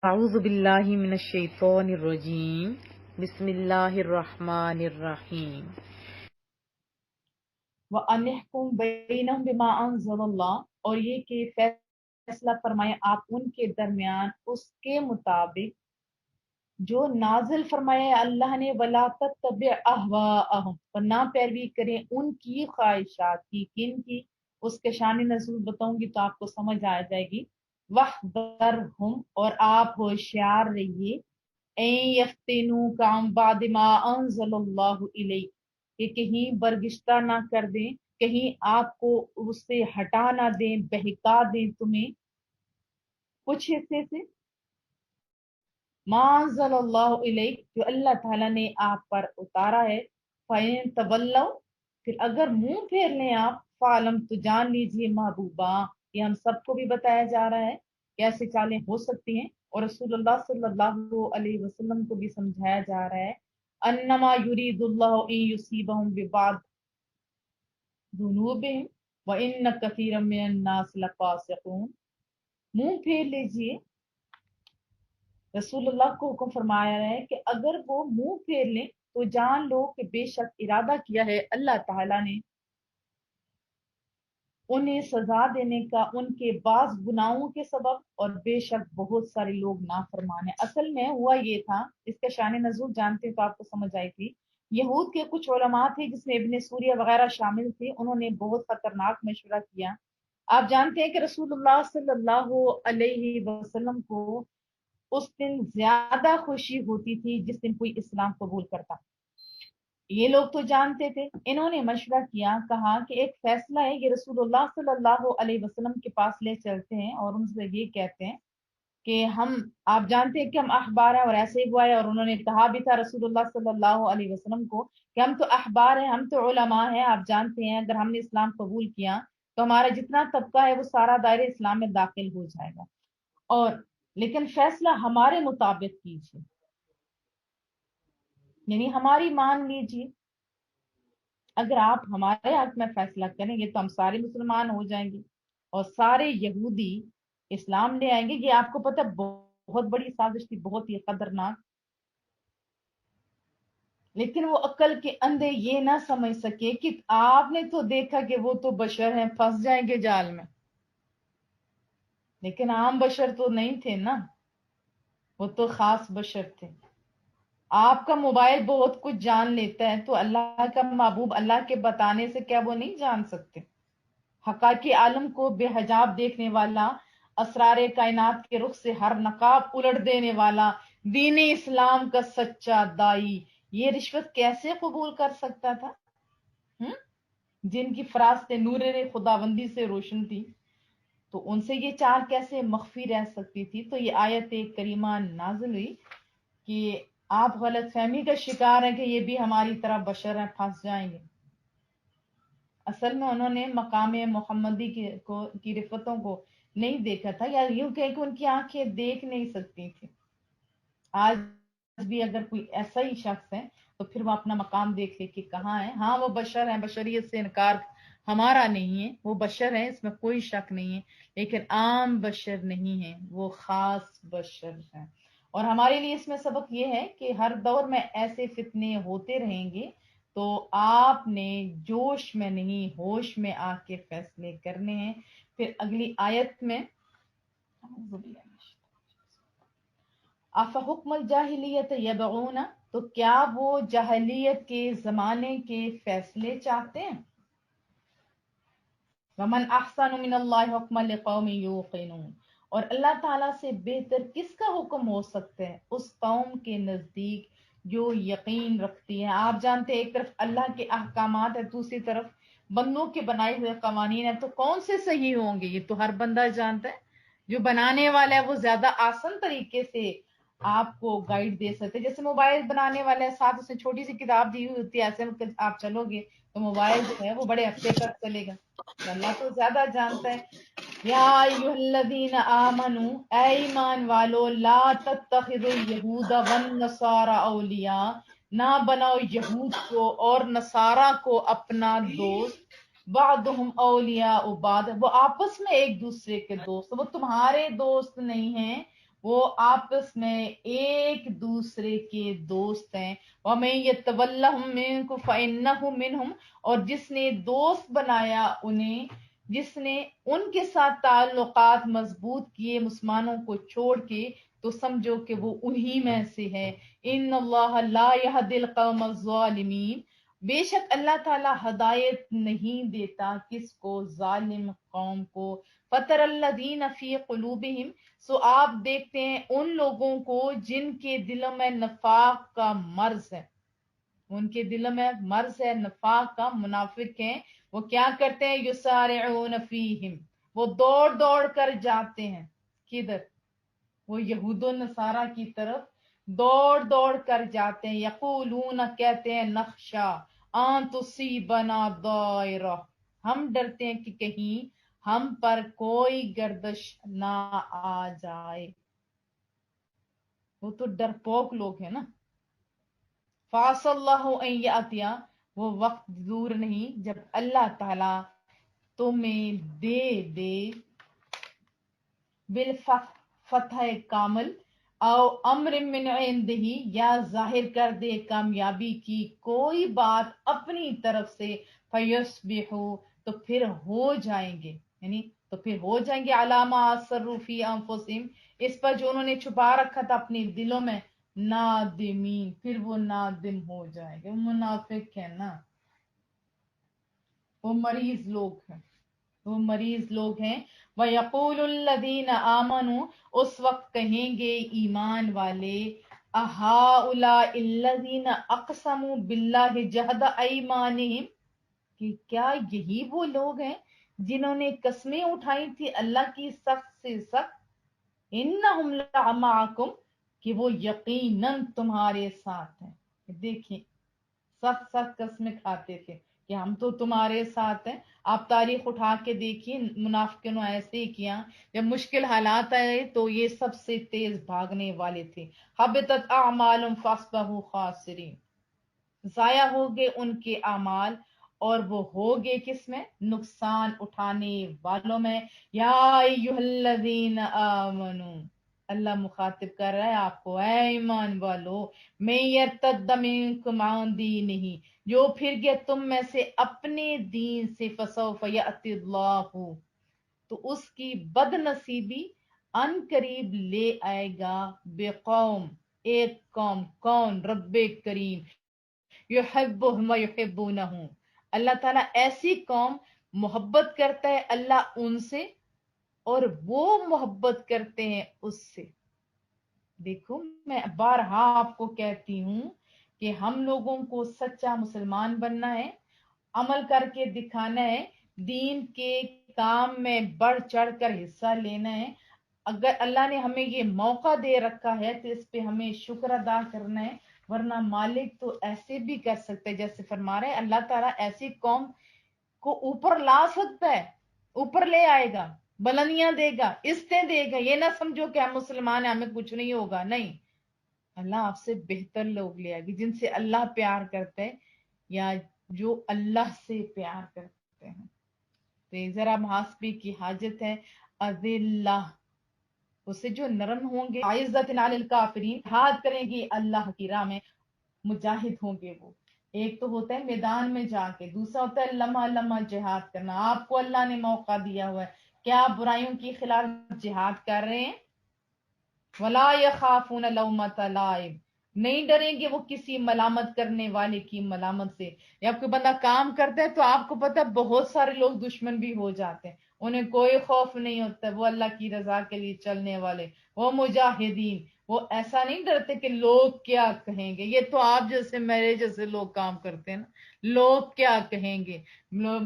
اعوذ باللہ من الشیطان الرجیم بسم اللہ الرحمن الرحیم وَأَنِحْكُمْ بَيْنَهُمْ بِمَا أَنزَلَ اللَّهُ، اور یہ کہ فیصلہ فرمائیں آپ ان کے درمیان اس کے مطابق جو نازل فرمائے اللہ نے، وَلَا تَتَّبِعْ أَهْوَاءَهُمْ، اور نہ پیروی کریں ان کی خواہشات کی. کن کی؟ اس کے شان نزول بتاؤں گی تو آپ کو سمجھ آ جائے گی. وَاحْذَرْهُمْ، اور آپ ہوشیار رہیے، اَن يَفْتِنُوكَ عَن بَعْدِ مَا أَنزَلَ اللَّهُ إِلَيْكَ، کہ کہیں برگشتہ نہ کر دیں، کہیں آپ کو اس سے ہٹا نہ دیں، بہکا دیں تمہیں کچھ حصے سے. ما انزل اللہ علیک، جو اللہ تعالیٰ نے آپ پر اتارا ہے. فَإِن تَوَلَّوْا، پھر اگر منہ پھیر لیں آپ، فَاعْلَمْ، تو جان لیجئے محبوبہ، یہ ہم سب کو بھی بتایا جا رہا ہے کیسے چالیں ہو سکتی ہیں، اور رسول اللہ صلی اللہ علیہ وسلم کو بھی سمجھایا جا رہا ہے. انما یرید اللہ ان یصیبہم ببعض ذنوبہم وان کثیرا من الناس لفاسقون. منہ پھیر لیجئے، رسول اللہ کو حکم فرمایا ہے کہ اگر وہ منہ پھیر لیں تو جان لو کہ بے شک ارادہ کیا ہے اللہ تعالیٰ نے انہیں سزا دینے کا ان کے بعض گناہوں کے سبب، اور بے شک بہت سارے لوگ نافرمان ہیں. اصل میں ہوا یہ تھا، اس کا شان نزول جانتے تو آپ کو سمجھ آئی تھی. یہود کے کچھ علماء تھے جس میں ابن سوریہ وغیرہ شامل تھے، انہوں نے بہت خطرناک مشورہ کیا. آپ جانتے ہیں کہ رسول اللہ صلی اللہ علیہ وسلم کو اس دن زیادہ خوشی ہوتی تھی جس دن کوئی اسلام قبول کرتا. یہ لوگ تو جانتے تھے، انہوں نے مشورہ کیا، کہا کہ ایک فیصلہ ہے، یہ رسول اللہ صلی اللہ علیہ وسلم کے پاس لے چلتے ہیں اور ان سے یہ کہتے ہیں کہ آپ جانتے ہیں کہ ہم احبار ہیں، اور ایسے ہی ہوا ہے، اور انہوں نے کہا بھی تھا رسول اللہ صلی اللہ علیہ وسلم کو کہ ہم تو احبار ہیں، ہم تو علماء ہیں، آپ جانتے ہیں اگر ہم نے اسلام قبول کیا تو ہمارا جتنا طبقہ ہے وہ سارا دائرہ اسلام میں داخل ہو جائے گا، اور لیکن فیصلہ ہمارے مطابق کیجیے، یعنی ہماری مان لیجیے. اگر آپ ہمارے حق میں فیصلہ کریں گے تو ہم سارے مسلمان ہو جائیں گے اور سارے یہودی اسلام لے آئیں گے. یہ آپ کو پتہ بہت بڑی سازش تھی، بہت ہی خطرناک. لیکن وہ عقل کے اندھے یہ نہ سمجھ سکے کہ آپ نے تو دیکھا کہ وہ تو بشر ہیں، پھنس جائیں گے جال میں، لیکن عام بشر تو نہیں تھے نا، وہ تو خاص بشر تھے. آپ کا موبائل بہت کچھ جان لیتا ہے تو اللہ کا محبوب اللہ کے بتانے سے کیا وہ نہیں جان سکتے؟ حقائق عالم کو بے حجاب دیکھنے والا، اسرار کائنات کے رخ سے ہر نقاب الٹ دینے والا، دین اسلام کا سچا دائی، یہ رشوت کیسے قبول کر سکتا تھا؟ جن کی فراست نور خداوندی سے روشن تھی، تو ان سے یہ چال کیسے مخفی رہ سکتی تھی؟ تو یہ آیت کریمہ نازل ہوئی کہ آپ غلط فہمی کا شکار ہیں کہ یہ بھی ہماری طرح بشر ہیں، پھنس جائیں گے. اصل میں انہوں نے مقام محمدی کی رفتوں کو نہیں دیکھا تھا، یا یوں کہ ان کی آنکھیں دیکھ نہیں سکتی تھی. آج بھی اگر کوئی ایسا ہی شخص ہے تو پھر وہ اپنا مقام دیکھ لے کہ کہاں ہے. ہاں وہ بشر ہیں، بشریت سے انکار ہمارا نہیں ہے، وہ بشر ہیں، اس میں کوئی شک نہیں ہے، لیکن عام بشر نہیں ہیں، وہ خاص بشر ہیں. اور ہمارے لیے اس میں سبق یہ ہے کہ ہر دور میں ایسے فتنے ہوتے رہیں گے، تو آپ نے جوش میں نہیں ہوش میں آ کے فیصلے کرنے ہیں. پھر اگلی آیت میں افحکم الجاہلیت یبغون، تو کیا وہ جاہلیت کے زمانے کے فیصلے چاہتے ہیں؟ ومن احسن من اللہ حکما لقوم یوقنون، اور اللہ تعالیٰ سے بہتر کس کا حکم ہو سکتا ہے اس قوم کے نزدیک جو یقین رکھتی ہے. آپ جانتے ہیں ایک طرف اللہ کے احکامات ہے، دوسری طرف بندوں کے بنائے ہوئے قوانین ہیں، تو کون سے صحیح ہوں گے یہ تو ہر بندہ جانتا ہے. جو بنانے والا ہے وہ زیادہ آسان طریقے سے آپ کو گائیڈ دے سکتے. جیسے موبائل بنانے والے ساتھ اس نے چھوٹی سی کتاب دی ہوئی ہوتی ہے، ایسے آپ چلو گے تو موبائل جو ہے وہ بڑے ہفتے تک چلے گا. اللہ تو زیادہ جانتا ہے. یا ایھا الذین آمنو، اے ایمان والو، لا تتخذوا اليہود والنصارى اولیاء، نہ بناؤ یہود کو اور نصارہ کو اپنا دوست. بعضهم اولیاء بعض، وہ آپس میں ایک دوسرے کے دوست، وہ تمہارے دوست نہیں ہیں، وہ آپس میں ایک دوسرے کے دوست ہیں. وَمَن يَتَوَلَّهُم مِّنكُمْ فَإِنَّهُ مِنْهُمْ، اور جس نے دوست بنایا انہیں، جس نے ان کے ساتھ تعلقات مضبوط کیے مسلمانوں کو چھوڑ کے، تو سمجھو کہ وہ انہی میں سے ہے. ان اللہ لا يهدي القوم الظالمین، بے شک اللہ تعالی ہدایت نہیں دیتا کس کو؟ ظالم قوم کو. فَتَرَ الَّذِينَ فِي قُلُوبِهِمْ، سو آپ دیکھتے ہیں ان لوگوں کو جن کے دلوں میں نفاق کا مرض ہے، ان کے دلوں میں مرض ہے نفاق کا، منافق ہیں. وہ کیا کرتے ہیں؟ یسارعون فیہم، وہ دوڑ دوڑ کر جاتے ہیں. کدھر؟ وہ یہود و نصارہ کی طرف دوڑ دوڑ کر جاتے ہیں. یقولون، کہتے ہیں، نخشا ان تصیبنا دائرہ، ہم ڈرتے ہیں کہ کہیں ہم پر کوئی گردش نہ آ جائے. وہ تو ڈرپوک لوگ ہیں نا. فَعَسَى اللَّهُ أَن يَأْتِيَ، وہ وقت دور نہیں جب اللہ تعالی تمہیں دے بالفتح کامل، او امر من عنده، یا ظاہر کر دے کامیابی کی کوئی بات اپنی طرف سے. فَيُصْبِحُوا، تو پھر ہو جائیں گے، یعنی تو پھر ہو جائیں گے، علامہ اثروا فی انفسہم، اس پر جو انہوں نے چھپا رکھا تھا اپنے دلوں میں، نادمین، پھر وہ نادم ہو جائیں گے. وہ منافق ہے نا، وہ مریض لوگ ہیں، وہ مریض لوگ ہیں. وَيَقُولُ الَّذِينَ آمَنُوا، اس وقت کہیں گے ایمان والے، أَهَٰؤُلَاءِ الَّذِينَ أَقْسَمُوا بِاللَّهِ جَهْدَ أَيْمَانِهِمْ، کہ کیا یہی وہ لوگ ہیں جنہوں نے قسمیں اٹھائی تھی اللہ کی سخت سے سخت. إِنَّهُمْ لَمَعَكُمْ، کہ وہ یقیناً تمہارے ساتھ ہیں. دیکھیں سخت سخت قسمیں کھاتے تھے کہ ہم تو تمہارے ساتھ ہیں. آپ تاریخ اٹھا کے دیکھیے، منافقوں نے ایسے ہی کیا. جب مشکل حالات آئے تو یہ سب سے تیز بھاگنے والے تھے. حبطت اعمالهم فاصبحوا خاسرین، ضائع ہو گئے ان کے اعمال اور وہ ہو گئے کس میں؟ نقصان اٹھانے والوں میں. یا ایھا الذین آمنوا، اللہ مخاطب کر رہا ہے آپ کو، اے ایمان والو، من یرتد منکم عن دینہ، جو پھر گیا تم میں سے اپنے دین سے، فسوف یأتی اللہ، تو اس کی بد نصیبی ان قریب لے آئے گا، بقوم، ایک قوم. کون؟ رب کریم. یحبہم ویحبونہ، اللہ تعالیٰ ایسی قوم محبت کرتا ہے اللہ ان سے اور وہ محبت کرتے ہیں اس سے. دیکھو میں بارہا آپ کو کہتی ہوں کہ ہم لوگوں کو سچا مسلمان بننا ہے، عمل کر کے دکھانا ہے، دین کے کام میں بڑھ چڑھ کر حصہ لینا ہے. اگر اللہ نے ہمیں یہ موقع دے رکھا ہے تو اس پہ ہمیں شکر ادا کرنا ہے، ورنہ مالک تو ایسے بھی کر سکتے ہیں. جیسے فرما رہے ہیں اللہ تعالیٰ ایسی قوم کو اوپر لا سکتا ہے، اوپر لے آئے گا، بلندیاں دے گا، عزتیں دے گا. یہ نہ سمجھو کہ ہم مسلمان ہیں ہمیں کچھ نہیں ہوگا، نہیں، اللہ آپ سے بہتر لوگ لے آئے گی جن سے اللہ پیار کرتے ہیں یا جو اللہ سے پیار کرتے ہیں. تو ذرا محاسبے کی حاجت ہے. اذلہ، اسے جو نرم ہوں گے، عزت علی الکافرین، ہاتھ کریں گے اللہ کی راہ میں، مجاہد ہوں گے وہ. ایک تو ہوتا ہے میدان میں جا کے، دوسرا ہوتا ہے لمحہ لمحہ جہاد کرنا. آپ کو اللہ نے موقع دیا ہوا ہے، کیا آپ برائیوں کے خلاف جہاد کر رہے ہیں؟ ولا یخافون لومۃ لائم، نہیں ڈریں گے وہ کسی ملامت کرنے والے کی ملامت سے. یا کوئی بندہ کام کرتا ہے تو آپ کو پتہ ہے بہت سارے لوگ دشمن بھی ہو جاتے ہیں، انہیں کوئی خوف نہیں ہوتا. وہ اللہ کی رضا کے لیے چلنے والے، وہ مجاہدین، وہ ایسا نہیں ڈرتے کہ لوگ کیا کہیں گے. یہ تو آپ جیسے میرے جیسے لوگ کام کرتے ہیں نا، لوگ کیا کہیں گے.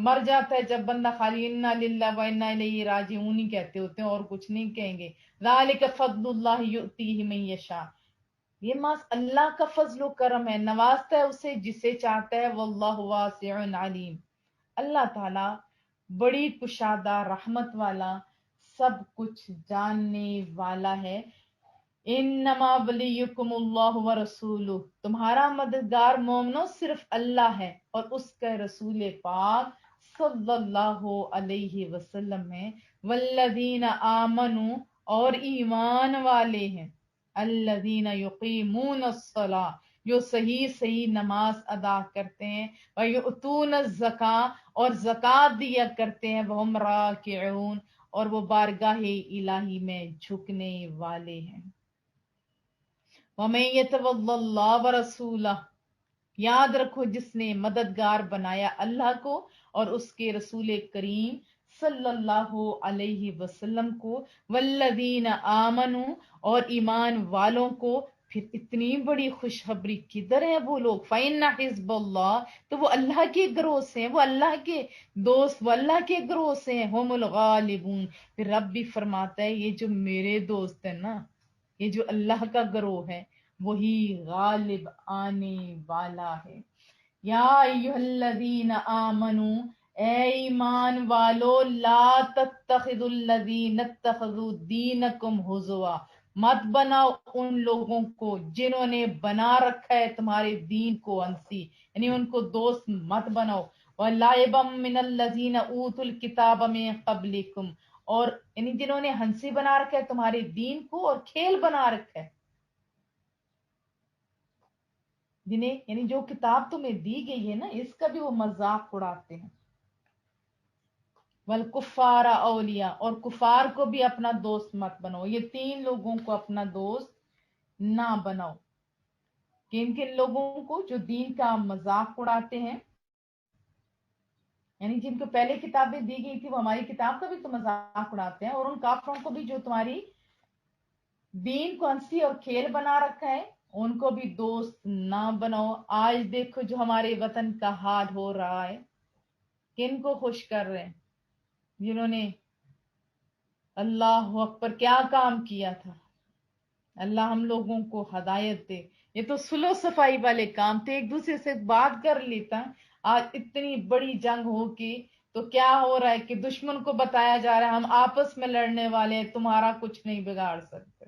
مر جاتا ہے جب بندہ، خالی انا للہ و انا الیہ راجعون ہی کہتے ہوتے ہیں اور کچھ نہیں کہیں گے. ذالک فضل اللہ یؤتیہ من یشاء، یہ ماس اللہ کا فضل و کرم ہے، نوازتا ہے اسے جسے چاہتا ہے. واللہ واسع علیم، اللہ تعالی بڑی کشادہ رحمت والا، سب کچھ جاننے والا ہے. انما ولیکم اللہ ورسولہ، تمہارا مددگار مومنو صرف اللہ ہے اور اس کا رسول پاک صلی اللہ علیہ وسلم ہے. والذین آمنوا، اور ایمان والے ہیں الذین یقیمون الصلاۃ جو صحیح نماز ادا کرتے ہیں ویؤتون الزکاۃ اور زکوٰۃ دیا کرتے ہیں وہم راکعون اور وہ بارگاہ الہی میں جھکنے والے ہیں ومن یتول اللہ ورسولہ یاد رکھو جس نے مددگار بنایا اللہ کو اور اس کے رسول کریم صلی اللہ علیہ وسلم کو والذین آمنوا اور ایمان والوں کو پھر اتنی بڑی خوشخبری کدھر ہے وہ لوگ فإن حزب اللہ تو وہ اللہ کے گروہ سے ہیں وہ اللہ کے دوست وہ اللہ کے گروہ سے ہیں ہم الغالبون پھر رب بھی فرماتا ہے یہ جو میرے دوست ہیں نا یہ جو اللہ کا گروہ ہے وہی غالب آنے والا ہے یا ایھا الذین آمنو اے ایمان والو لا تتخذوا الذین اتخذوا دینکم ہزوا مت بناؤ ان لوگوں کو جنہوں نے بنا رکھا ہے تمہارے دین کو ہنسی یعنی ان کو دوست مت بناؤ وَلَعِبًا مِّنَ الَّذِينَ أُوتُوا الْكِتَابَ مِن قَبْلِكُمْ اور یعنی جنہوں نے ہنسی بنا رکھا ہے تمہارے دین کو اور کھیل بنا رکھا ہے جنہیں یعنی جو کتاب تمہیں دی گئی ہے نا اس کا بھی وہ مذاق اڑاتے ہیں والکفار اولیاء اور کفار کو بھی اپنا دوست مت بناؤ یہ تین لوگوں کو اپنا دوست نہ بناؤ کن لوگوں کو جو دین کا مذاق اڑاتے ہیں یعنی جن کو پہلے کتابیں دی گئی تھی وہ ہماری کتاب کا بھی تو مذاق اڑاتے ہیں اور ان کافروں کو بھی جو تمہاری دین کو ہنسی اور کھیل بنا رکھا ہے ان کو بھی دوست نہ بناؤ آج دیکھو جو ہمارے وطن کا حال ہو رہا ہے کن کو خوش کر رہے ہیں جنہوں نے اللہ اکبر کیا کام کیا تھا اللہ ہم لوگوں کو ہدایت دے یہ تو سلو صفائی والے کام تھے ایک دوسرے سے بات کر لیتا آج اتنی بڑی جنگ ہو کی تو کیا ہو رہا ہے کہ دشمن کو بتایا جا رہا ہے ہم آپس میں لڑنے والے ہیں تمہارا کچھ نہیں بگاڑ سکتے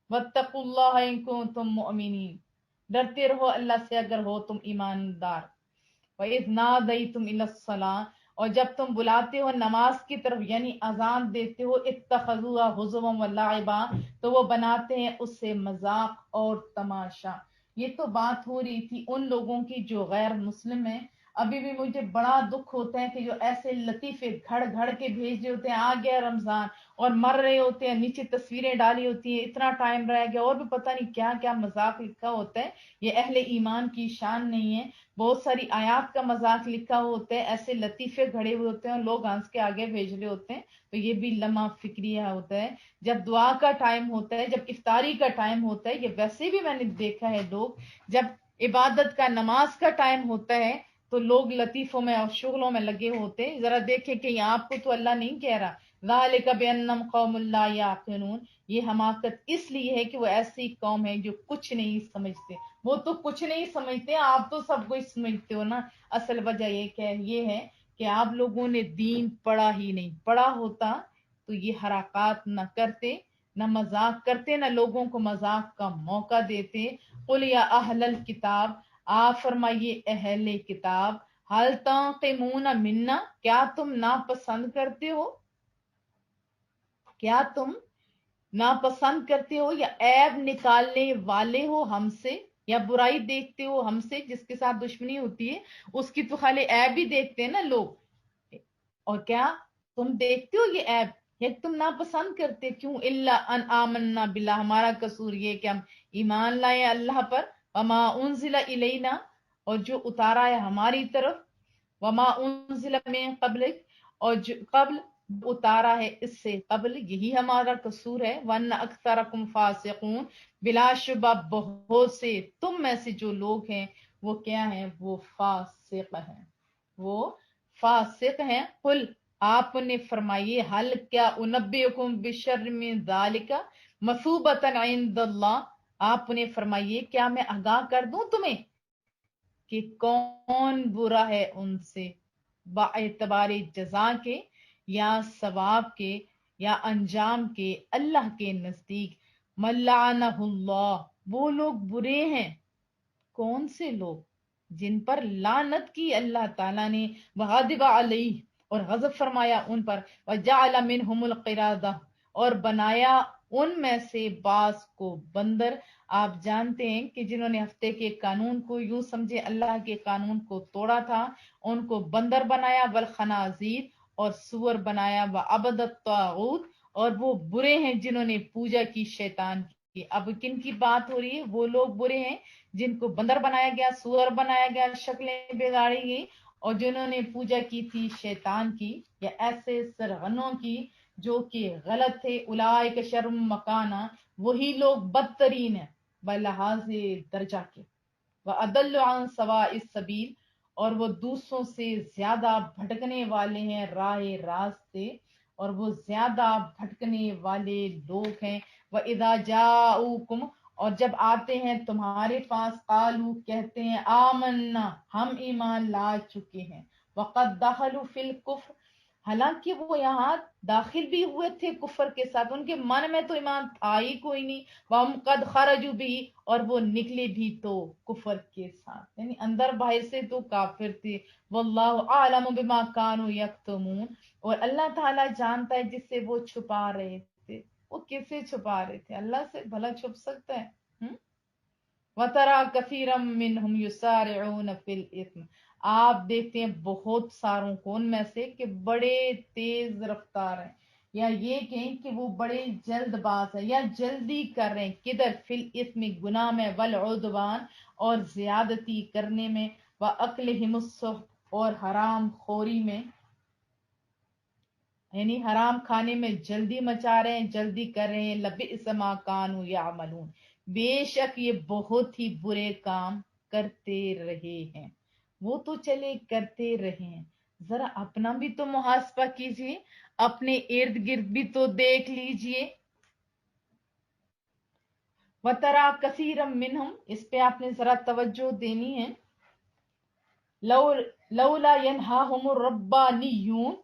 واتقوا اللہ ان کنتم مؤمنین ڈرتے رہو اللہ سے اگر ہو تم ایماندار وَإِذْ نَادَيْتُمْ إِلَى الصَّلَاةِ اور جب تم بلاتے ہو نماز کی طرف یعنی اذان دیتے ہو اتخذوها هزوا ولعبا تو وہ بناتے ہیں اس سے مذاق اور تماشا یہ تو بات ہو رہی تھی ان لوگوں کی جو غیر مسلم ہیں ابھی بھی مجھے بڑا دکھ ہوتا ہے کہ جو ایسے لطیفے گھڑ گھڑ کے بھیج رہے ہوتے ہیں آ گیا رمضان اور مر رہے ہوتے ہیں نیچے تصویریں ڈالی ہوتی ہیں اتنا ٹائم رہ گیا اور بھی پتہ نہیں کیا کیا مذاق لکھا ہوتا ہے یہ اہل ایمان کی شان نہیں ہے بہت ساری آیات کا مذاق لکھا ہوتا ہے ایسے لطیفے گھڑے ہوئے ہوتے ہیں اور لوگ ہنس کے آگے بھیج رہے ہوتے ہیں تو یہ بھی لمحہ فکریہ ہوتا ہے جب دعا کا ٹائم ہوتا ہے جب افطاری کا ٹائم ہوتا ہے یہ ویسے بھی میں نے دیکھا ہے لوگ جب عبادت کا نماز کا ٹائم ہوتا ہے تو لوگ لطیفوں میں اور شغلوں میں لگے ہوتے ہیں ذرا دیکھیں کہ آپ کو تو اللہ نہیں کہہ رہا ذالک بانہم قوم لا یعقلون یہ حماقت اس لیے ہے کہ وہ ایسی قوم ہے جو کچھ نہیں سمجھتے وہ تو کچھ نہیں سمجھتے آپ تو سب کچھ سمجھتے ہو نا اصل وجہ یہ ہے کہ آپ لوگوں نے دین پڑھا ہی نہیں پڑھا ہوتا تو یہ حرکات نہ کرتے نہ مذاق کرتے نہ لوگوں کو مذاق کا موقع دیتے قل یا اہل الکتاب آپ فرمائیے اہل کتاب حل تنقمون منا کیا تم ناپسند کرتے ہو کیا تم ناپسند کرتے ہو یا عیب نکالنے والے ہو ہم سے یا برائی دیکھتے ہو ہم سے جس کے ساتھ دشمنی ہوتی ہے اس کی تو خالی عیب ہی دیکھتے ہیں نا لوگ اور کیا تم دیکھتے ہو یہ عیب یا تم ناپسند کرتے کیوں الا ان آمنا باللہ ہمارا قصور یہ کہ ہم ایمان لائے اللہ پر وما انزل الینا اور جو اتارا ہے ہماری طرف وما انزل من قبلک اور جو قبل اتارا ہے اس سے قبل یہی ہمارا قصور ہے وَأَنَّ أَكْثَرَكُمْ فَاسِقُونَ بلا شبہ بہت سے تم میں سے جو لوگ ہیں وہ کیا ہیں وہ فاسق ہیں وہ فاسق ہیں قل آپ نے فرمائیے حل کیا انبئکم بشر من ذالک مثوبۃ عند اللہ آپ نے فرمائیے کیا میں آگاہ کر دوں تمہیں کہ کون برا ہے ان سے با اعتبار جزا کے یا ثواب کے یا انجام کے اللہ کے نزدیک ملعنہ اللہ وہ لوگ برے ہیں کون سے لوگ جن پر لعنت کی اللہ تعالیٰ نے وغضب علیہ اور غضب فرمایا ان پر وجعل منہم القردہ اور بنایا ان میں سے بعض کو بندر. آپ جانتے ہیں کہ جنہوں نے ہفتے کے قانون کو یوں سمجھے اللہ کے قانون کو توڑا تھا ان کو بندر بنایا. والخنازیر اور سور بنایا. وعبد الطاغوت اور وہ برے ہیں جنہوں نے پوجا کی شیطان کی. اب کن کی بات ہو رہی ہے؟ وہ لوگ برے ہیں جن کو بندر بنایا گیا، سور بنایا گیا، شکلیں بگاڑی گئی، اور جنہوں نے پوجا کی تھی شیطان کی یا ایسے سرغنوں کی جو کہ غلط تھے. اولئک شرم مکانا وہی لوگ بدترین ہیں بلحاظ درجہ کے. وَأَضَلُّ عَن سَوَاءِ السَّبِيلِ اور وہ دوسروں سے زیادہ بھٹکنے والے ہیں راہ راست سے، اور وہ زیادہ بھٹکنے والے لوگ ہیں. وَإِذَا جَاءُوكُمْ اور جب آتے ہیں تمہارے پاس، قالوا کہتے ہیں، آمنا ہم ایمان لا چکے ہیں. وقد دخلوا فی الکفر حالانکہ وہ یہاں داخل بھی ہوئے تھے کفر کے ساتھ، ان کے من میں تو ایمان تھا ہی کوئی نہیں. وَهُمْ قَدْ خَرَجُوا بِهِ اور وہ نکلے بھی تو کفر کے ساتھ، یعنی اندر باہر سے تو کافر تھے. وَاللَّهُ أَعْلَمُ بِمَا كَانُوا يَكْتُمُونَ اور اللہ تعالیٰ جانتا ہے جس سے وہ چھپا رہے تھے. وہ کسے چھپا رہے تھے؟ اللہ سے بھلا چھپ سکتا ہے؟ وَتَرَى كَثِيرًا مِّنْهُمْ يُسَارِعُونَ فِي الْإِثْمِ آپ دیکھتے ہیں بہت ساروں کو ان میں سے کہ بڑے تیز رفتار ہیں، یا یہ کہیں کہ وہ بڑے جلد باز ہیں یا جلدی کر رہے ہیں. کدھر؟ فی الاسم گناہ میں، والعدوان اور زیادتی کرنے میں، واکلہم السحت اور حرام خوری میں، یعنی حرام کھانے میں جلدی مچا رہے ہیں، جلدی کر رہے ہیں. لبئس ما کانوا یعملون بے شک یہ بہت ہی برے کام کرتے رہے ہیں. وہ تو چلے کرتے رہے ہیں، ذرا اپنا بھی تو محاسبہ کیجئے، اپنے ارد گرد بھی تو دیکھ لیجئے. وَتَرَى كَثِيرًا مِّنْهُمْ اس پہ آپ نے ذرا توجہ دینی ہے. لولا ينهاهم الربانیون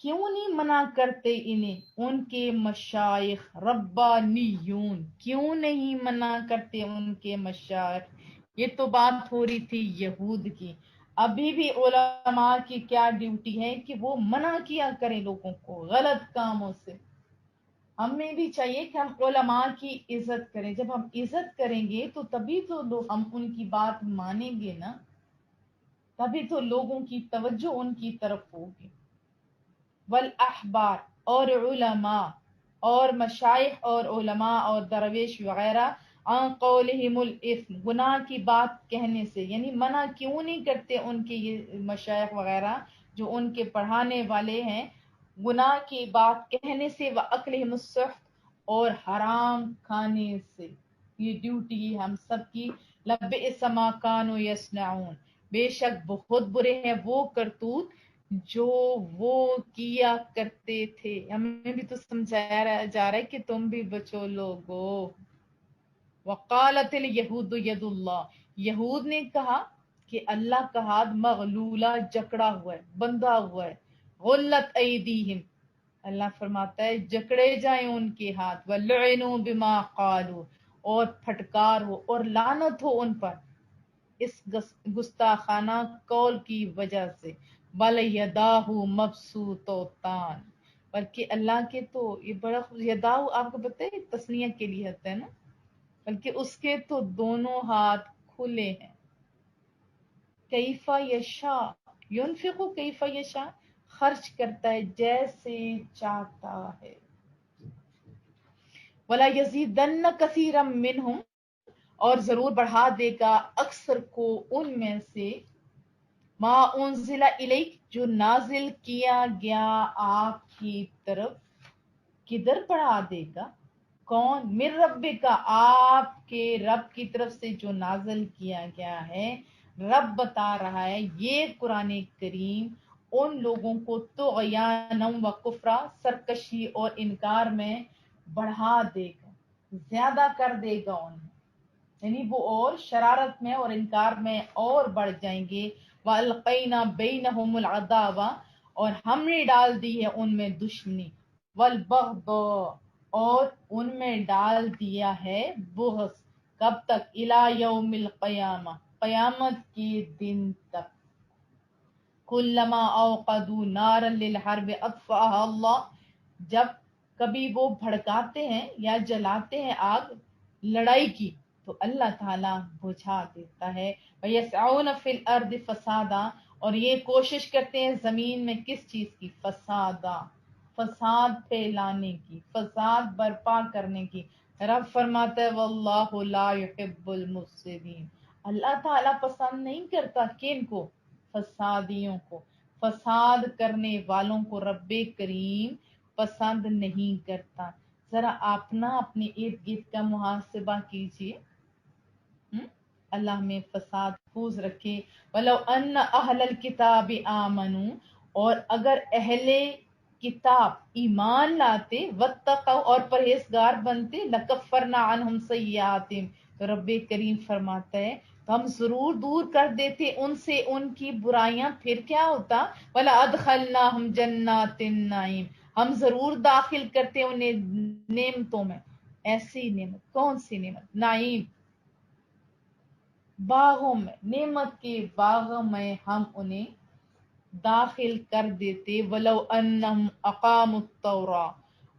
کیوں نہیں منع کرتے انہیں ان کے مشائخ؟ ربانیون کیوں نہیں منع کرتے ان کے مشائخ؟ یہ تو بات ہو رہی تھی یہود کی. ابھی بھی علماء کی کیا ڈیوٹی ہے کہ وہ منع کیا کریں لوگوں کو غلط کاموں سے. ہمیں بھی چاہیے کہ ہم علماء کی عزت کریں. جب ہم عزت کریں گے تو تبھی تو ہم ان کی بات مانیں گے نا، تبھی تو لوگوں کی توجہ ان کی طرف ہوگی. والاحبار اور علماء اور مشائخ اور علماء اور درویش وغیرہ، عن قولہم الاثم گناہ کی بات کہنے سے، یعنی منع کیوں نہیں کرتے ان کے یہ مشائخ وغیرہ جو ان کے پڑھانے والے ہیں گناہ کی بات کہنے سے، واکلہم السحت اور حرام کھانے سے. یہ ڈیوٹی ہم سب کی. لبئس ما کانوا یصنعون بے شک بہت برے ہیں وہ کرتوت جو وہ کیا کرتے تھے. ہمیں بھی تو سمجھایا جا رہا ہے کہ تم بھی بچو لوگو. وقالت الیہود ید اللہ یہود نے کہا کہ اللہ کا ہاتھ مغلولہ جکڑا ہوا ہے، بندھا ہوا ہے. غلت ایدیہم اللہ فرماتا ہے جکڑے جائیں ان کے ہاتھ. وَلُعِنُوا بِمَا قَالُوا اور پھٹکار ہو اور لعنت ہو ان پر اس گستاخانہ قول کی وجہ سے. بل یداہ مبسوطتان بلکہ اللہ کے تو یہ بڑا یداہ آپ کو پتہ ہے تسنیہ کے لیے ہوتا ہے نا، بلکہ اس کے تو دونوں ہاتھ کھلے ہیں. کیف یشاء ینفق کیف یشاء خرچ کرتا ہے جیسے چاہتا ہے. ولا یزیدن کثیرا منہم اور ضرور بڑھا دے گا اکثر کو ان میں سے، ما انزل الیک جو نازل کیا گیا آپ کی طرف. کدھر بڑھا دے گا؟ کون؟ من ربک آپ کے رب کی طرف سے جو نازل کیا گیا ہے. رب بتا رہا ہے یہ قرآن کریم ان لوگوں کو طغیانا و کفرا سرکشی اور انکار میں بڑھا دے گا، زیادہ کر دے گا انہیں، یعنی وہ اور شرارت میں اور انکار میں اور بڑھ جائیں گے. وَأَلْقَيْنَا بَيْنَهُمُ الْعَدَاوَةَ اور ہم نے ڈال دی ہے ان میں دشمنی، وَالْبَغْضَاءَ اور ان میں ڈال دیا ہے بغض. کب تک؟ إِلَى يَوْمِ الْقِيَامَةِ قیامت کے دن تک. كُلَّمَا أَوْقَدُوا نَارًا لِلْحَرْبِ أَطْفَأَهَا اللَّهُ جب کبھی وہ بھڑکاتے ہیں یا جلاتے ہیں آگ لڑائی کی تو اللہ تعالیٰ بجھا دیتا ہے. وَيَسْعَوْنَ فِي الْأَرْضِ فَسَادًا، اور یہ کوشش کرتے ہیں زمین میں کس چیز کی؟ فسادا، فساد پھیلانے کی، فساد برپا کرنے کی. رب فرماتا ہے واللہ لا يحب المفسدین، اللہ تعالیٰ پسند نہیں کرتا کن کو؟ فسادیوں کو، فساد کرنے والوں کو رب کریم پسند نہیں کرتا. ذرا اپنے ارد گرد کا محاسبہ کیجیے. اللہ میں فساد پوز رکھے. وَلَوْ أَنَّ أَهْلَ الْكِتَابِ آمَنُوا، اور اگر اہل کتاب ایمان لاتے، واتقوا اور پرہیزگار بنتے، لَكَفَّرْنَا عَنْهُمْ سَيِّئَاتِهِمْ، تو رب کریم فرماتا ہے تو ہم ضرور دور کر دیتے ان سے ان کی برائیاں. پھر کیا ہوتا؟ وَلَأَدْخَلْنَاهُمْ جَنَّاتِ النَّعِيمِ، ہم ضرور داخل کرتے انہیں نعمتوں میں. ایسی نعمت، کون سی نعمت؟ نعیم، باغوں میں، نعمت کے باغوں میں ہم انہیں داخل کر دیتے. وَلَوْ أَنَّهُمْ أَقَامُوا التَّوْرَاةَ،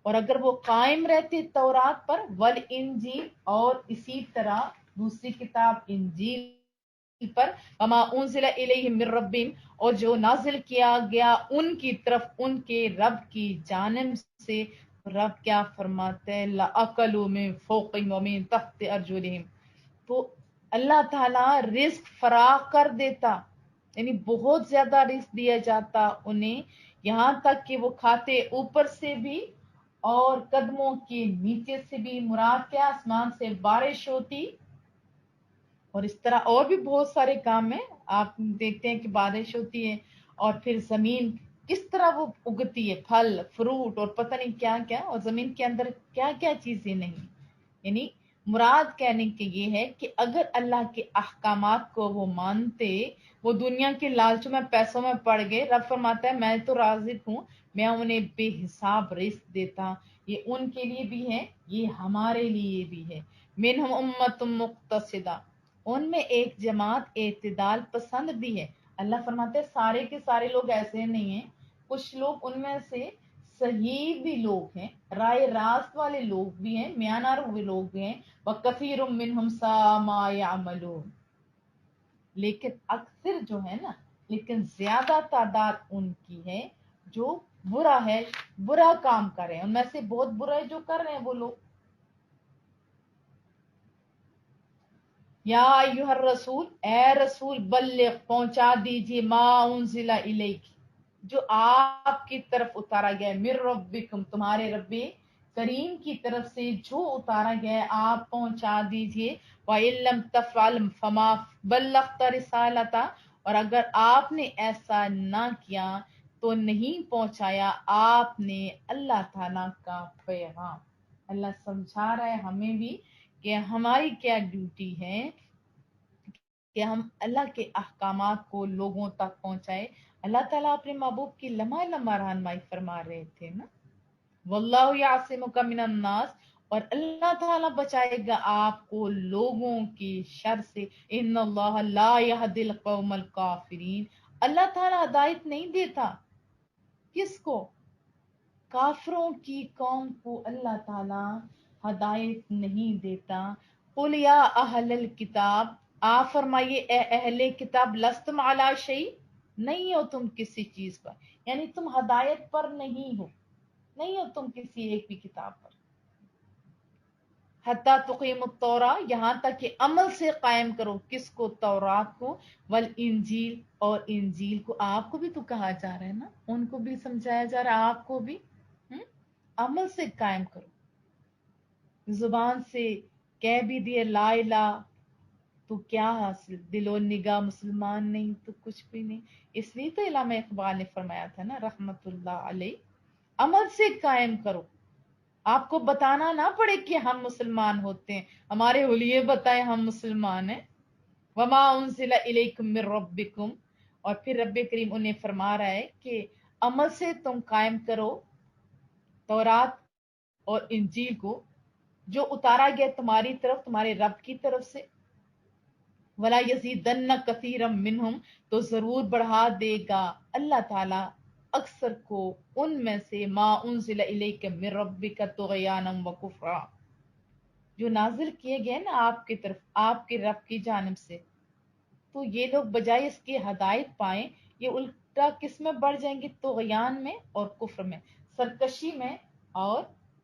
اور اگر وہ قائم رہتے تورات پر، وَالْإِنْجِيلَ اور اسی طرح دوسری کتاب انجیل پر، وَمَا أُنزِلَ إِلَيْهِم مِّن رَّبِّهِمْ، اور جو نازل کیا گیا ان کی طرف ان کے رب کی جانب سے. رب کیا فرماتے ہیں؟ لَأَكَلُوا مِن فَوْقِهِمْ وَمِن تَحْتِ أَرْجُلِهِمْ، تو اللہ تعالیٰ رزق فراخ کر دیتا، یعنی بہت زیادہ رزق دیا جاتا انہیں، یہاں تک کہ وہ کھاتے اوپر سے بھی اور قدموں کے نیچے سے بھی. مراد کیا؟ آسمان سے بارش ہوتی، اور اس طرح اور بھی بہت سارے کام ہیں. آپ دیکھتے ہیں کہ بارش ہوتی ہے اور پھر زمین کس طرح وہ اگتی ہے، پھل فروٹ اور پتہ نہیں کیا کیا، اور زمین کے اندر کیا کیا چیزیں نہیں. یعنی مراد کہنے کے یہ ہے کہ اگر اللہ کے احکامات کو وہ مانتے، وہ دنیا کے لالچوں میں پیسوں میں پڑ گئے. رب فرماتا ہے میں تو رازق ہوں، میں انہیں بے حساب رزق دیتا. یہ ان کے لیے بھی ہے، یہ ہمارے لیے بھی ہے. منہم امۃ مقتصدہ، ان میں ایک جماعت اعتدال پسند بھی ہے. اللہ فرماتے ہیں سارے کے سارے لوگ ایسے نہیں ہیں، کچھ لوگ ان میں سے صحیح بھی لوگ ہیں، رائے راست والے لوگ بھی ہیں، میانہ روی لوگ بھی ہیں. وَكَثِيرٌ مِّنْهُمْ سَاءَ مَا يَعْمَلُونَ، لیکن اکثر جو ہے نا، لیکن زیادہ تعداد ان کی ہے جو برا ہے، برا کام کر رہے ہیں. ان میں سے بہت برا ہے جو کر رہے ہیں وہ لوگ. یا ایھا الرسول، اے رسول، بلغ پہنچا دیجیے، ما انزل الیک، جو آپ کی طرف اتارا گیا ہے، من ربکم، تمہارے رب کریم کی طرف سے جو اتارا گیا ہے آپ پہنچا دیجیے. وَإِن لَّمْ تَفْعَلْ فَمَا بَلَّغْتَ رِسَالَتَهُ، اور اگر آپ نے ایسا نہ کیا تو نہیں پہنچایا آپ نے اللہ تعالیٰ کا پیغام. اللہ سمجھا رہا ہے ہمیں بھی کہ ہماری کیا ڈیوٹی ہے کہ ہم اللہ کے احکامات کو لوگوں تک پہنچائے. اللہ تعالیٰ اپنے محبوب کی لمحہ لمحہ رہنمائی فرما رہے تھے نا. واللہ یعصمک من الناس، اور اللہ تعالیٰ بچائے گا آپ کو لوگوں کی شر سے. ان اللہ لا یہدی القوم الکافرین، اللہ تعالیٰ ہدایت نہیں دیتا کس کو؟ کافروں کی قوم کو اللہ تعالیٰ ہدایت نہیں دیتا. قل یا اہل الکتاب، آپ فرمائیے اے اہل کتاب، لستم علی شیء، نہیں ہو تم کسی چیز پر، یعنی تم ہدایت پر نہیں ہو تم کسی ایک بھی کتاب پر. حتی تقیم التوراۃ، یہاں تک کہ عمل سے قائم کرو کس کو؟ تورات کو. والانجیل، اور انجیل کو. آپ کو بھی تو کہا جا رہا ہے نا، ان کو بھی سمجھایا جا رہا ہے، آپ کو بھی عمل سے قائم کرو. زبان سے کہہ بھی دیے لا الہ تو کیا حاصل؟ دل و نگاہ مسلمان نہیں تو کچھ بھی نہیں. اس لیے تو علامہ اقبال نے فرمایا تھا نا رحمت اللہ علیہ، عمل سے قائم کرو. آپ کو بتانا نہ پڑے کہ ہم مسلمان ہوتے ہیں، ہمارے حلیے بتائے ہم مسلمان ہیں. وما انزل الیکم من ربکم، اور پھر رب کریم انہیں فرما رہا ہے کہ عمل سے تم قائم کرو تورات اور انجیل کو جو اتارا گیا تمہاری طرف، تمہارے رب کی طرف سے. وَلَا يَزِيدَنَّ كَثِيرًا مِّنْهُمْ، تو ضرور بڑھا دے گا اللہ تعالیٰ اکثر کو ان میں سے ما انزل الیک من ربک طغیانا و کفرا، جو نازل کیے گئے نا آپ کی طرف آپ کے رب کی جانب سے، تو یہ لوگ بجائے اس کی ہدایت پائیں یہ الٹا کس میں بڑھ جائیں گے؟ طغیان میں اور کفر میں، سرکشی میں اور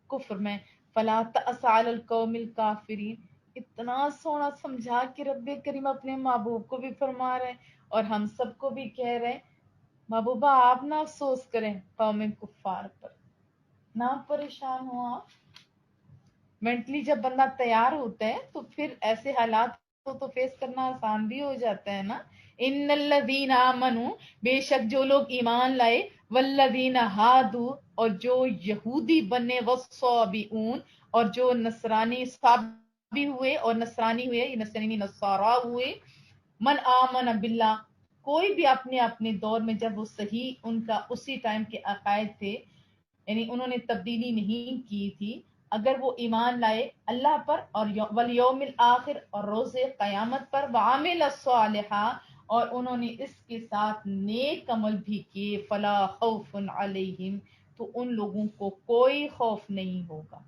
کفر میں۔ فلا تأس علی القوم الکافرین، اتنا سونا سمجھا کہ رب کریم اپنے محبوب کو بھی فرما رہے ہیں اور ہم سب کو بھی کہہ رہے ہیں محبوبہ آپ نہ افسوس کریں قوم کفار پر، نہ پریشان ہو آپ۔ مینٹلی جب بندہ تیار ہوتا ہے تو پھر ایسے حالات کو تو فیس کرنا آسان بھی ہو جاتا ہے نا۔ ان الذین آمنوا، بے شک جو لوگ ایمان لائے، والذین ہادوا، اور جو یہودی بنے، والصابئون، اور جو نصرانی صابی ہوئے اور نصرانی ہوئے، یہ نصرانی نصارا ہوئے، من آمن باللہ، کوئی بھی اپنے اپنے دور میں جب وہ صحیح ان کا اسی ٹائم کے عقائد تھے، یعنی انہوں نے تبدیلی نہیں کی تھی، اگر وہ ایمان لائے اللہ پر اور والیوم الآخر اور روز قیامت پر، وعمل الصالحا، اور انہوں نے اس کے ساتھ نیک عمل بھی کیے، فلا خوف علیہم، تو ان لوگوں کو کوئی خوف نہیں ہوگا،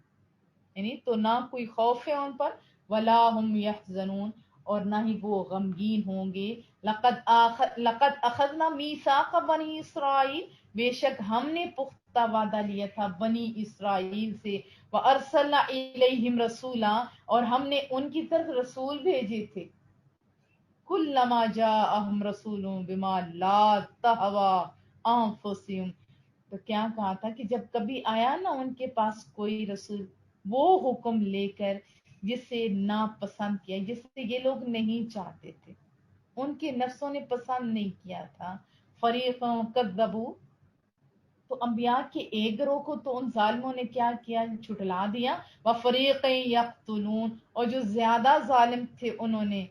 یعنی تو نہ کوئی خوف ہے ان پر، ولا هم يحزنون، اور نہ ہی وہ غمگین ہوں گے۔ لقد اخذنا میثاق بنی اسرائیل، بے شک ہم نے پختہ وعدہ لیا تھا بنی اسرائیل سے، وارسلنا الیہم رسولا، اور ہم نے ان کی طرف رسول بھیجے تھے، کلما جاءہم رسول بما لا تہوی انفسہم، تو کیا کہا تھا کہ جب کبھی آیا نا ان کے پاس کوئی رسول وہ حکم لے کر جسے ناپسند کیا، جسے یہ لوگ نہیں چاہتے تھے، ان کے نفسوں نے پسند نہیں کیا تھا، فریقا کذبوا، تو انبیاء کے ایک گروہ کو تو ان ظالموں نے کیا کیا؟ چھٹلا دیا، وفریقا یقتلون، اور جو زیادہ ظالم تھے انہوں نے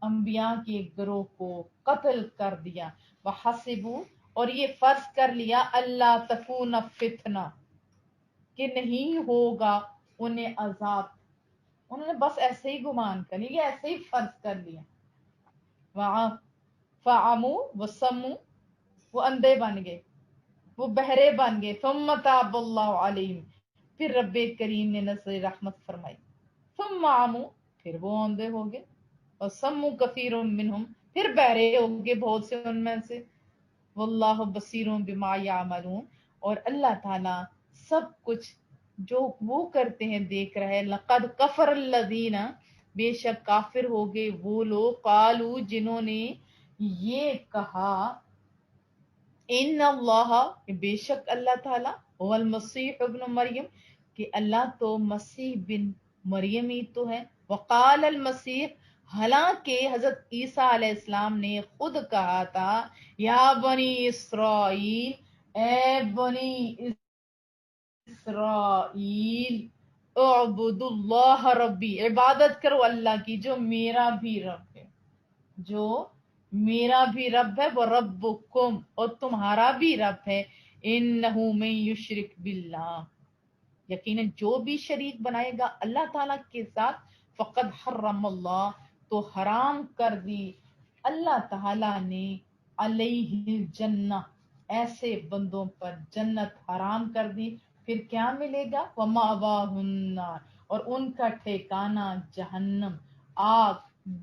انبیاء کے گروہ کو قتل کر دیا، وحسبوا، اور یہ فرض کر لیا، اللہ تکون فتنہ، کہ نہیں ہوگا انہیں عذاب، انہوں نے بس ایسے ہی گمان کر لیا، ایسے ہی فرض کر لیا، فعموا وسموا، وہ اندھے بن گئے، وہ بہرے بن گئے، ثم تاب اللہ علیہم، پھر رب کریم نے نظر رحمت فرمائی، ثم عموا، پھر وہ اندھے ہو گئے، اور سموا کثیر منہم، پھر بہرے ہو گئے بہت سے ان میں سے، واللہ بصیر بما یعملون، اور اللہ تعالی سب کچھ جو وہ کرتے ہیں دیکھ رہا ہے۔ لقد کفر الذین، بے شک کافر ہو گئے وہ لوگ، قالوا، جنہوں نے یہ کہا، ان اللہ، بے شک اللہ تعالی، هو المسیح ابن مریم، کہ اللہ تو مسیح بن مریم ہی تو ہے، وقال المسیح، حالانکہ حضرت عیسیٰ علیہ السلام نے خود کہا تھا، یا بنی اسرائیل، اے بنی اسرائیل، اعبدوا اللہ ربی، عبادت کرو اللہ کی جو میرا بھی رب ہے، جو میرا بھی رب ہے، وہ ربکم، اور تمہارا بھی رب ہے، انہ من یشرک باللہ، یقیناً جو بھی شریک بنائے گا اللہ تعالیٰ کے ساتھ، فقد حرم اللہ، تو حرام کر دی اللہ تعالیٰ نے، علیہ الجنہ، ایسے بندوں پر جنت حرام کر دی، پھر کیا ملے گا؟ ومأواہ النار، اور ان کا ٹھکانہ جہنم، آگ،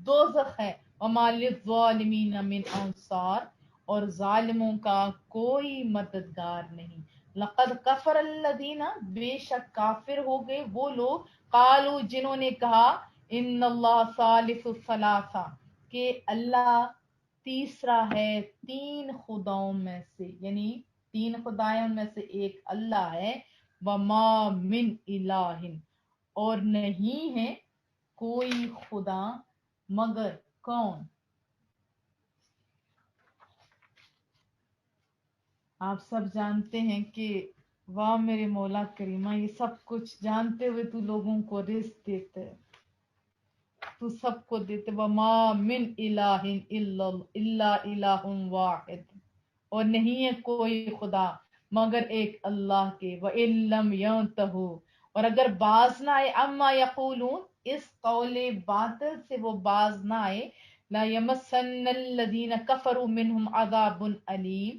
دوزخ ہے، وما للظالمین من انصار، اور ظالموں کا کوئی مددگار نہیں۔ لقد کفر الذین، بے شک کافر ہو گئے وہ لوگ، قالوا، جنہوں نے کہا، ان اللہ ثالث ثلاثہ، کہ اللہ تیسرا ہے تین خداؤں میں سے، یعنی تین خدایوں میں سے ایک اللہ ہے، وما من الہ، اور نہیں ہے کوئی خدا مگر کون؟ آپ سب جانتے ہیں کہ واہ میرے مولا کریمہ، یہ سب کچھ جانتے ہوئے تو لوگوں کو رزق دیتے ہے، تو سب کو دیتے، وما من الہ الا الہ واحد، اور نہیں ہے کوئی خدا مگر ایک اللہ کے، وَإِن لَّمْ يَنْتَهُوا، اور اگر باز نہ آئے، اما یقولون، اس قول باطل سے وہ باز نہ آئے، لا یمسن الذین کفروا منہم عذاب علیم،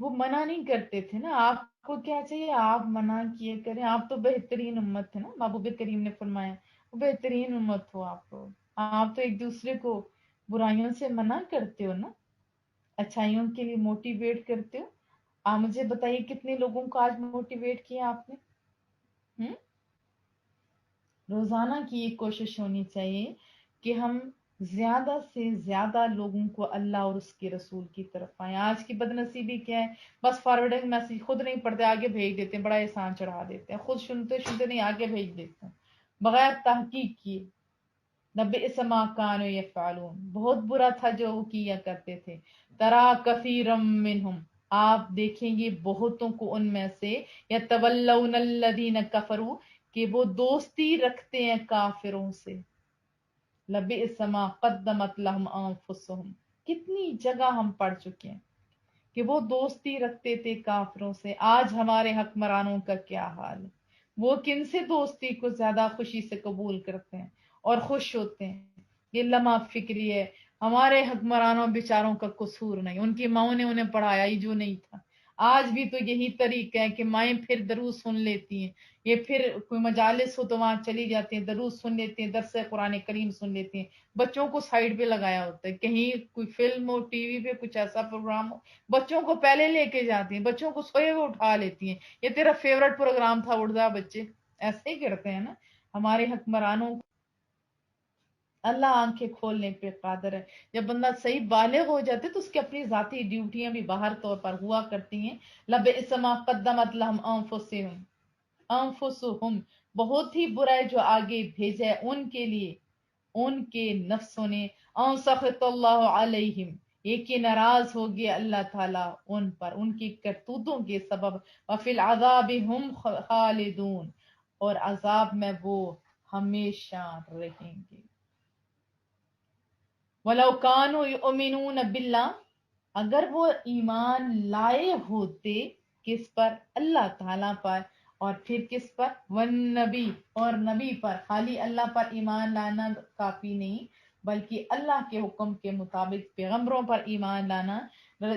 وہ منع نہیں کرتے تھے نا. آپ کو کیا چاہیے؟ آپ منع کیے کریں. آپ تو بہترین امت تھے نا, محبوب کریم نے فرمایا وہ بہترین امت ہو آپ لوگ. آپ تو ایک دوسرے کو برائیوں سے منع کرتے ہو نا, اچھائیوں کے لیے موٹیویٹ کرتے ہو. آپ مجھے بتائیے کتنے لوگوں کو آج موٹیویٹ کیا آپ نے؟ روزانہ کی یہ کوشش ہونی چاہیے کہ ہم زیادہ سے زیادہ لوگوں کو اللہ اور اس کے رسول کی طرف آئیں. آج کی بد نصیبی کیا ہے؟ بس فارورڈنگ میسج خود نہیں پڑھتے, آگے بھیج دیتے ہیں, بڑا احسان چڑھا دیتے ہیں, خود سنتے سنتے نہیں آگے بھیج دیتے ہیں بغیر تحقیق کیے. نبئس ما کانوا یفعلون, بہت برا تھا جو وہ کیا کرتے تھے. ترا کثیرم منہم, آپ دیکھیں گے بہتوں کو ان میں سے, یتولون الذین کفروا, کہ وہ دوستی رکھتے ہیں کافروں سے. لبئس ما قدمت لهم انفسهم, کتنی جگہ ہم پڑھ چکے ہیں کہ وہ دوستی رکھتے تھے کافروں سے. آج ہمارے حکمرانوں کا کیا حال ہے؟ وہ کن سے دوستی کو زیادہ خوشی سے قبول کرتے ہیں اور خوش ہوتے ہیں؟ یہ لمحہ فکری ہے. ہمارے حکمرانوں بیچاروں کا قصور نہیں, ان کی ماؤں نے انہیں پڑھایا ہی جو نہیں تھا. آج بھی تو یہی طریقہ ہے کہ مائیں پھر درود سن لیتی ہیں, یہ پھر کوئی مجالس ہو تو وہاں چلی جاتی ہیں, درود سن لیتی ہیں, درس قرآن کریم سن لیتی ہیں, بچوں کو سائڈ پہ لگایا ہوتا ہے. کہیں کوئی فلم ہو, ٹی وی پہ کچھ ایسا پروگرام ہو, بچوں کو پہلے لے کے جاتی ہیں, بچوں کو سوئے ہوئے اٹھا لیتی ہیں, یہ تیرا فیورٹ پروگرام تھا, اٹھ جا بچے. ایسے ہی کرتے ہیں نا ہمارے حکمرانوں. اللہ آنکھیں کھولنے پہ قادر ہے. جب بندہ صحیح بالغ ہو جاتے تو اس کی اپنی ذاتی ڈیوٹیاں بھی باہر طور پر ہوا کرتی ہیں. لبئس ما قدمت لهم انفسهم, بہت ہی برا ہے جو آگے بھیجا ہے ان کے لیے ان کے نفسوں نے. ان سخط اللہ علیہم, یہ کہ ناراض ہو گیا اللہ تعالیٰ ان پر ان کی کرتوتوں کے سبب. وفی العذاب ہم خالدون, اور عذاب میں وہ ہمیشہ رہیں گے. وَلَوْ كَانُوا يُؤْمِنُونَ بِاللَّهِ, اگر وہ ایمان لائے ہوتے کس پر؟ اللہ تعالیٰ پر. اور پھر کس پر؟ والنبی, اور نبی پر. خالی اللہ پر ایمان لانا کافی نہیں, بلکہ اللہ کے حکم کے مطابق پیغمبروں پر ایمان لانا.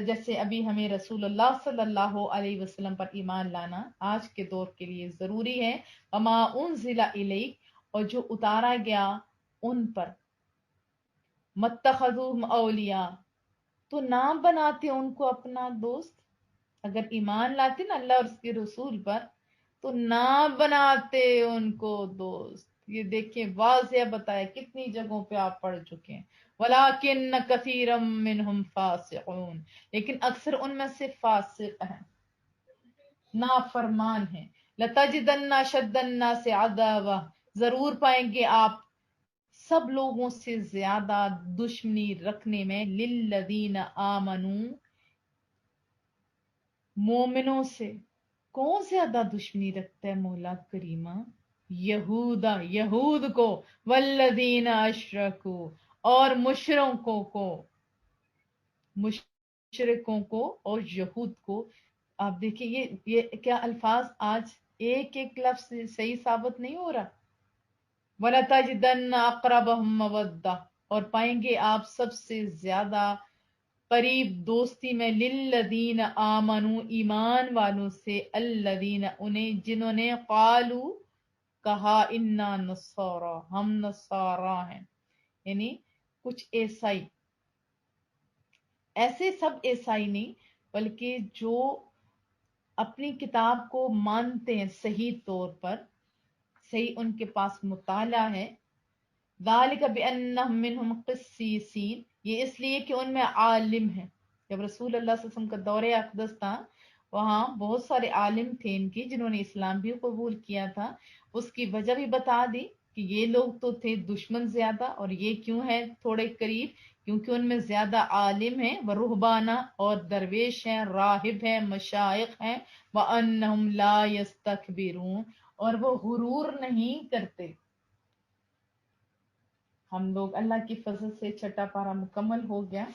جیسے ابھی ہمیں رسول اللہ صلی اللہ علیہ وسلم پر ایمان لانا آج کے دور کے لیے ضروری ہے. وما انزل الیک, اور جو اتارا گیا ان پر. متخذوہم اولیاء, تو نام بناتے ان کو اپنا دوست. اگر ایمان لاتے نا اللہ اور اس کے رسول پر تو نام بناتے ان کو دوست. یہ دیکھیں واضح بتایا, کتنی جگہوں پہ آپ پڑھ چکے ہیں. وَلَٰكِنَّ كَثِيرًا مِّنْهُمْ فَاسِقُونَ, لیکن اکثر ان میں سے فاسق ہیں, نافرمان ہیں. لَتَجِدَنَّ أَشَدَّ النَّاسِ عَدَاوَةً, ضرور پائیں گے آپ سب لوگوں سے زیادہ دشمنی رکھنے میں, للذین آمنوا, مومنوں سے. کون زیادہ دشمنی رکھتا ہے مولا کریمہ؟ یہودا, یہود کو. والذین اشرکوا, اور مشرکوں کو اور یہود کو. آپ دیکھیں یہ کیا الفاظ آج ایک ایک لفظ صحیح ثابت نہیں ہو رہا. وَلَتَجِدَنَّ أَقْرَبَهُمْ مَوَدَّةً, اور پائیں گے آپ سب سے زیادہ قریب دوستی میں, للذین آمنوا, ایمان والوں سے, الذین, انہیں جنہوں نے, قالوا, کہا, انا نصارا, ہم نصارا ہیں. یعنی کچھ عیسائی, ایسے سب عیسائی نہیں, بلکہ جو اپنی کتاب کو مانتے ہیں صحیح طور پر, صحیح ان کے پاس مطالعہ ہے. ذالک بأنہم منہم قسیسین, یہ اس لیے کہ ان میں عالم ہیں. جب رسول اللہ صلی اللہ علیہ وسلم کا دور اقدس تھا, وہاں بہت سارے عالم تھے ان کی جنہوں نے اسلام بھی قبول کیا تھا. اس کی وجہ بھی بتا دی کہ یہ لوگ تو تھے دشمن زیادہ, اور یہ کیوں ہے تھوڑے قریب, کیونکہ ان میں زیادہ عالم ہیں. ورہبانہ, اور درویش ہیں, راہب ہیں, مشائخ ہیں. وانہم لا یستکبرون, اور وہ غرور نہیں کرتے. ہم لوگ اللہ کی فضل سے چھٹا پارا مکمل ہو گیا.